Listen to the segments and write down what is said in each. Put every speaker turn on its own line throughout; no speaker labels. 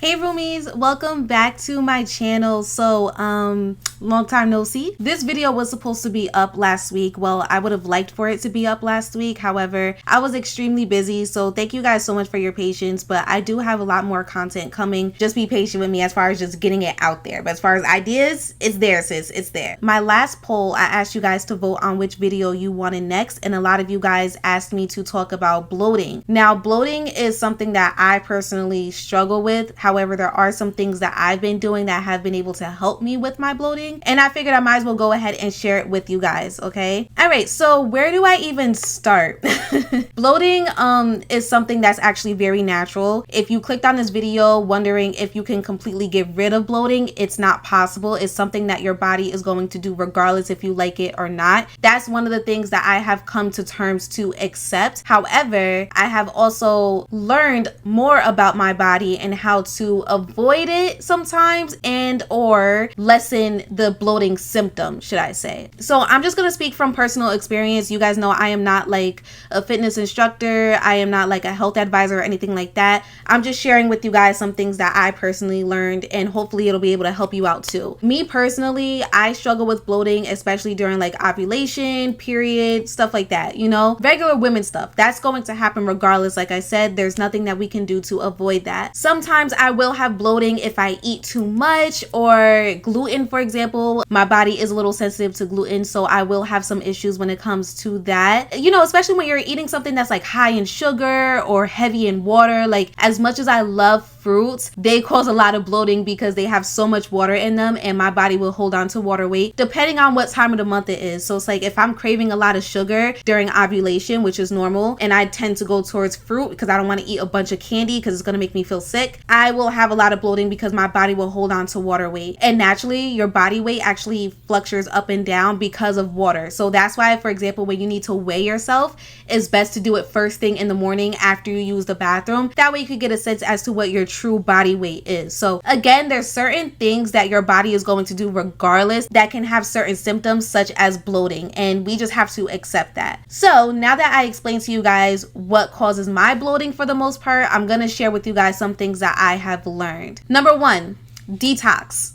Hey roomies, welcome back to my channel. So long time no see. This video was supposed to be up last week. Well, I would have liked for it to be up last week. However, I was extremely busy, so thank you guys so much for your patience, but I do have a lot more content coming. Just be patient with me as far as just getting it out there. But as far as ideas, it's there, sis. It's there. My last poll, I asked you guys to vote on which video you wanted next, and a lot of you guys asked me to talk about bloating. Now, bloating is something that I personally struggle with. However, there are some things that I've been doing that have been able to help me with my bloating, and I figured I might as well go ahead and share it with you guys, okay? All right, so where do I even start? Bloating is something that's actually very natural. If you clicked on this video wondering if you can completely get rid of bloating, it's not possible. It's something that your body is going to do regardless if you like it or not. That's one of the things that I have come to terms to accept. However, I have also learned more about my body and how to avoid it sometimes and or lessen the bloating symptoms, should I say. So I'm just going to speak from personal experience. You guys know I am not like a fitness instructor. I am not like a health advisor or anything like that. I'm just sharing with you guys some things that I personally learned, and hopefully it'll be able to help you out too. Me personally, I struggle with bloating, especially during like ovulation, period, stuff like that, you know, regular women stuff. That's going to happen regardless. Like I said, there's nothing that we can do to avoid that. Sometimes I will have bloating if I eat too much, or gluten, for example. My body is a little sensitive to gluten, so I will have some issues when it comes to that. You know, especially when you're eating something that's like high in sugar or heavy in water. Like, as much as I love fruits, they cause a lot of bloating because they have so much water in them, and my body will hold on to water weight depending on what time of the month it is. So it's like if I'm craving a lot of sugar during ovulation, which is normal, and I tend to go towards fruit because I don't want to eat a bunch of candy because it's going to make me feel sick, I will have a lot of bloating because my body will hold on to water weight. And naturally, your body weight actually fluctuates up and down because of water. So that's why, for example, when you need to weigh yourself, it's best to do it first thing in the morning after you use the bathroom. That way you could get a sense as to what your true body weight is. So again, there's certain things that your body is going to do regardless that can have certain symptoms such as bloating, and we just have to accept that. So now that I explained to you guys what causes my bloating for the most part, I'm going to share with you guys some things that I have learned. Number one, detox.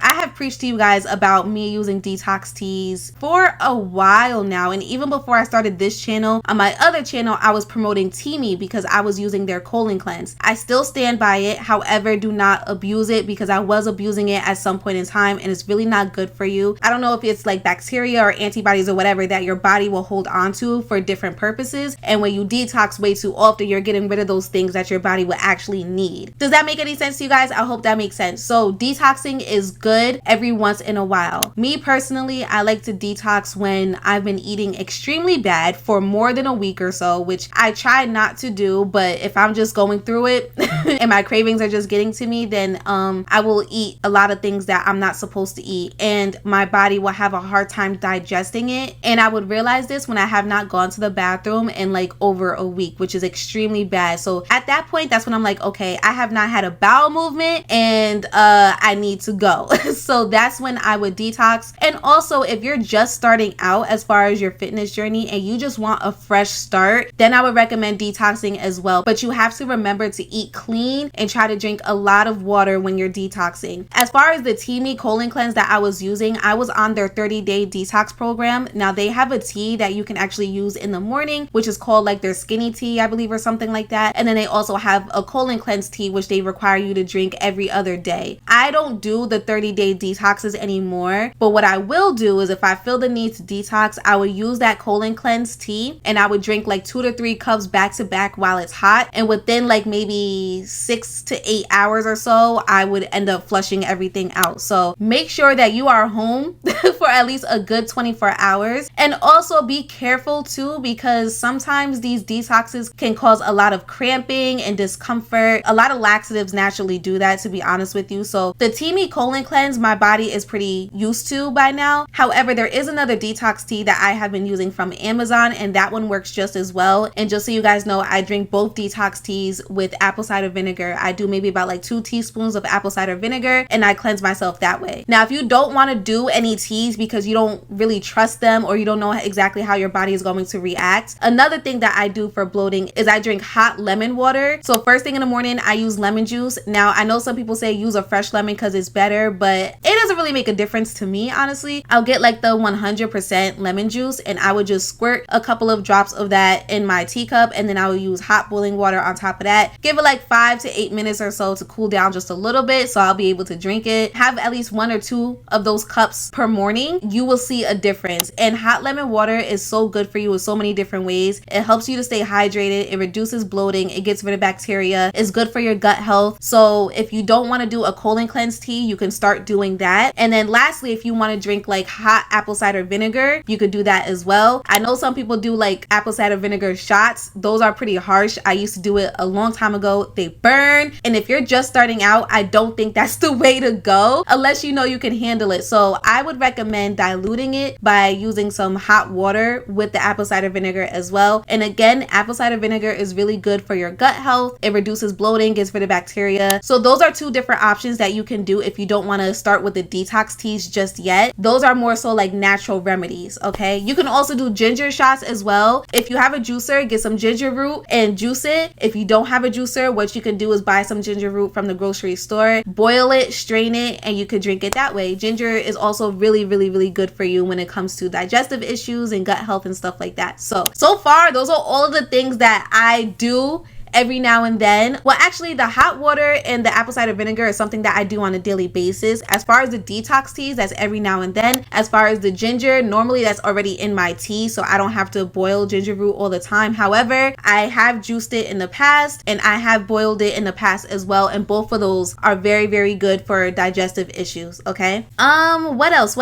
I have preached to you guys about me using detox teas for a while now, and even before I started this channel, on my other channel I was promoting Teami because I was using their colon cleanse. I still stand by it. However, do not abuse it because I was abusing it at some point in time, and it's really not good for you. I don't know if it's like bacteria or antibodies or whatever that your body will hold on to for different purposes, and when you detox way too often, you're getting rid of those things that your body will actually need. Does that make any sense to you guys? I hope that makes sense. So detoxing is good every once in a while. Me personally, I like to detox when I've been eating extremely bad for more than a week or so, which I try not to do, but if I'm just going through it and my cravings are just getting to me, then I will eat a lot of things that I'm not supposed to eat, and my body will have a hard time digesting it. And I would realize this when I have not gone to the bathroom in like over a week, which is extremely bad. So at that point, that's when I'm like, okay, I have not had a bowel movement, and I need to go. So that's when I would detox. And also, if you're just starting out as far as your fitness journey and you just want a fresh start, then I would recommend detoxing as well. But you have to remember to eat clean and try to drink a lot of water when you're detoxing. As far as the Teami colon cleanse that I was using, I was on their 30-day detox program. Now they have a tea that you can actually use in the morning, which is called like their skinny tea, I believe, or something like that. And then they also have a colon cleanse tea, which they require you to drink every other day. I don't do the 30-day detoxes anymore, but what I will do is if I feel the need to detox, I would use that colon cleanse tea and I would drink like 2 to 3 cups back to back while it's hot, and within like maybe 6 to 8 hours or so, I would end up flushing everything out. So make sure that you are home for at least a good 24 hours, and also be careful too, because sometimes these detoxes can cause a lot of cramping and discomfort. A lot of laxatives naturally do that, to be honest with with you. So the Teami colon cleanse, my body is pretty used to by now. However, there is another detox tea that I have been using from Amazon, and that one works just as well. And just so you guys know, I drink both detox teas with apple cider vinegar. I do maybe about like 2 teaspoons of apple cider vinegar, and I cleanse myself that way. Now, if you don't want to do any teas because you don't really trust them or you don't know exactly how your body is going to react, another thing that I do for bloating is I drink hot lemon water. So first thing in the morning, I use lemon juice. Now, I know some people say use a fresh lemon because it's better, but it doesn't really make a difference to me, honestly. I'll get like the 100% lemon juice, and I would just squirt a couple of drops of that in my teacup, and then I will use hot boiling water on top of that. Give it like 5 to 8 minutes or so to cool down just a little bit, so I'll be able to drink it. Have at least 1 or 2 of those cups per morning. You will see a difference. And hot lemon water is so good for you in so many different ways. It helps you to stay hydrated. It reduces bloating. It gets rid of bacteria. It's good for your gut health. So if you don't want to do a colon cleanse tea, you can start doing that. And then lastly, if you want to drink like hot apple cider vinegar, you could do that as well. I know some people do like apple cider vinegar shots. Those are pretty harsh. I used to do it a long time ago. They burn. And if you're just starting out, I don't think that's the way to go unless you know you can handle it. So I would recommend diluting it by using some hot water with the apple cider vinegar as well. And again, apple cider vinegar is really good for your gut health. It reduces bloating, gets rid of bacteria. So those are 2 different options that you can do if you don't want to start with the detox teas just yet. Those are more so like natural remedies, okay? You can also do ginger shots as well. If you have a juicer, get some ginger root and juice it. If you don't have a juicer, what you can do is buy some ginger root from the grocery store, boil it, strain it, and you could drink it that way. Ginger is also really, really, really good for you when it comes to digestive issues and gut health and stuff like that. So far, those are all of the things that I do every now and then. Well, actually, the hot water and the apple cider vinegar is something that I do on a daily basis. As far as the detox teas, that's every now and then. As far as the ginger, normally that's already in my tea, so I don't have to boil ginger root all the time. However, I have juiced it in the past and I have boiled it in the past as well, and both of those are very, very good for digestive issues, okay? What else?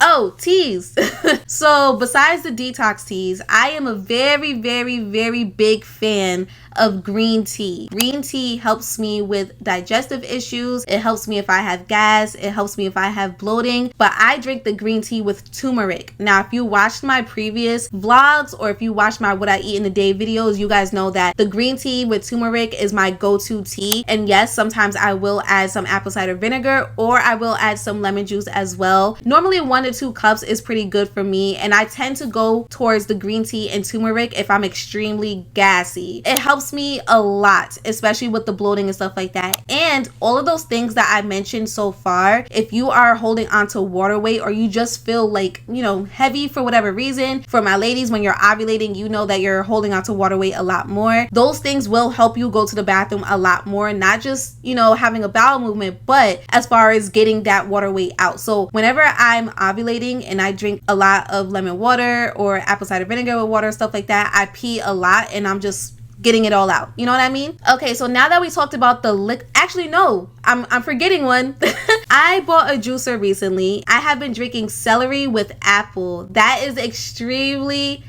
Oh, teas. So besides the detox teas, I am a very, very, very big fan of green tea. Green tea helps me with digestive issues. It helps me if I have gas. It helps me if I have bloating. But I drink the green tea with turmeric. Now, if you watched my previous vlogs or if you watched my what I eat in a day videos, you guys know that the green tea with turmeric is my go-to tea. And yes, sometimes I will add some apple cider vinegar or I will add some lemon juice as well. Normally 1 to 2 cups is pretty good for me, and I tend to go towards the green tea and turmeric if I'm extremely gassy. It helps me a lot, especially with the bloating and stuff like that. And all of those things that I mentioned so far, if you are holding on to water weight or you just feel like, you know, heavy for whatever reason, for my ladies, when you're ovulating, you know that you're holding on to water weight a lot more. Those things will help you go to the bathroom a lot more, not just, you know, having a bowel movement, but as far as getting that water weight out. So whenever I'm ovulating and I drink a lot of lemon water or apple cider vinegar with water, stuff like that, I pee a lot and I'm just getting it all out. You know what I mean? Okay, so now that we talked about the actually no, I'm forgetting one. I bought a juicer recently. I have been drinking celery with apple. That is extremely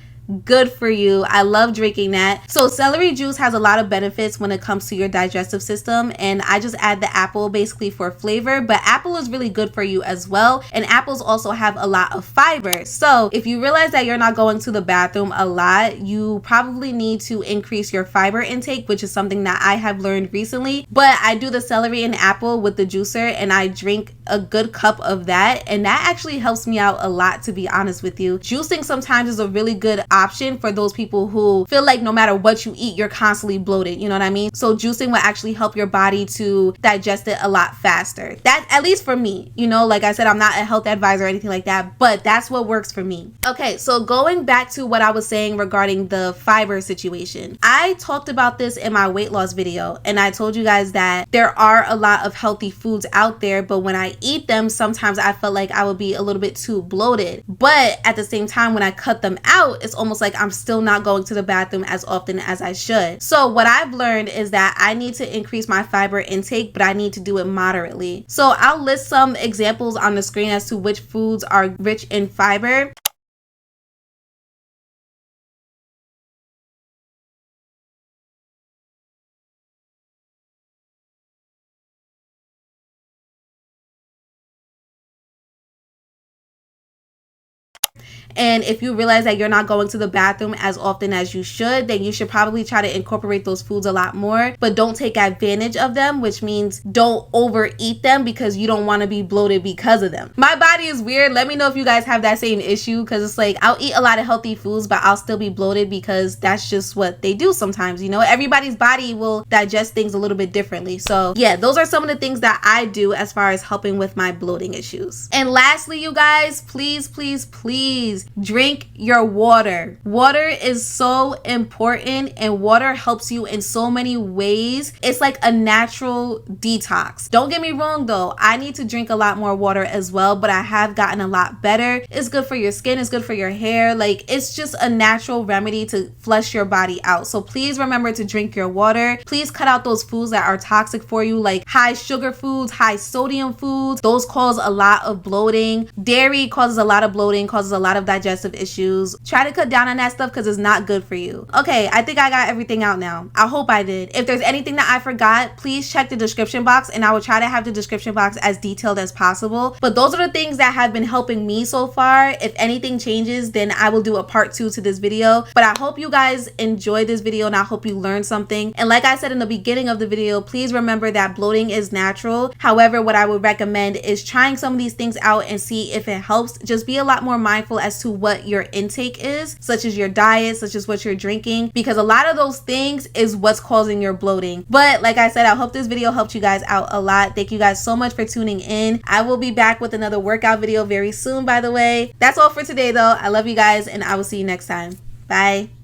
good for you. I love drinking that. So celery juice has a lot of benefits when it comes to your digestive system, and I just add the apple basically for flavor, but apple is really good for you as well, and apples also have a lot of fiber. So if you realize that you're not going to the bathroom a lot, you probably need to increase your fiber intake, which is something that I have learned recently. But I do the celery and apple with the juicer, and I drink a good cup of that, and that actually helps me out a lot, to be honest with you. Juicing sometimes is a really good option for those people who feel like no matter what you eat, you're constantly bloated. You know what I mean? So juicing will actually help your body to digest it a lot faster. That, at least for me, you know, like I said, I'm not a health advisor or anything like that, but that's what works for me. Okay, so going back to what I was saying regarding the fiber situation, I talked about this in my weight loss video, and I told you guys that there are a lot of healthy foods out there, but when I eat them, sometimes I felt like I would be a little bit too bloated. But at the same time, when I cut them out, it's almost like I'm still not going to the bathroom as often as I should. So what I've learned is that I need to increase my fiber intake, but I need to do it moderately. So I'll list some examples on the screen as to which foods are rich in fiber. And if you realize that you're not going to the bathroom as often as you should, then you should probably try to incorporate those foods a lot more, but don't take advantage of them, which means don't overeat them because you don't want to be bloated because of them. My body is weird. Let me know if you guys have that same issue, because it's like I'll eat a lot of healthy foods, but I'll still be bloated because that's just what they do sometimes. You know, everybody's body will digest things a little bit differently. So yeah, those are some of the things that I do as far as helping with my bloating issues. And lastly, you guys, please drink your water. Water is so important, and water helps you in so many ways. It's like a natural detox. Don't get me wrong though, I need to drink a lot more water as well, but I have gotten a lot better. It's good for your skin, it's good for your hair. Like, it's just a natural remedy to flush your body out. So please remember to drink your water. Please cut out those foods that are toxic for you, like high sugar foods, high sodium foods. Those cause a lot of bloating. Dairy causes a lot of bloating, causes a lot of digestive issues. Try to cut down on that stuff because it's not good for you. Okay, I think I got everything out now. I hope I did. If there's anything that I forgot, please check the description box, and I will try to have the description box as detailed as possible. But those are the things that have been helping me so far. If anything changes, then I will do a part 2 to this video. But I hope you guys enjoyed this video, and I hope you learned something. And like I said in the beginning of the video, please remember that bloating is natural. However, what I would recommend is trying some of these things out and see if it helps. Just be a lot more mindful as to what your intake is, such as your diet, such as what you're drinking, because a lot of those things is what's causing your bloating. But like I said, I hope this video helped you guys out a lot. Thank you guys so much for tuning in. I will be back with another workout video very soon, by the way. That's all for today though. I love you guys, and I will see you next time. Bye.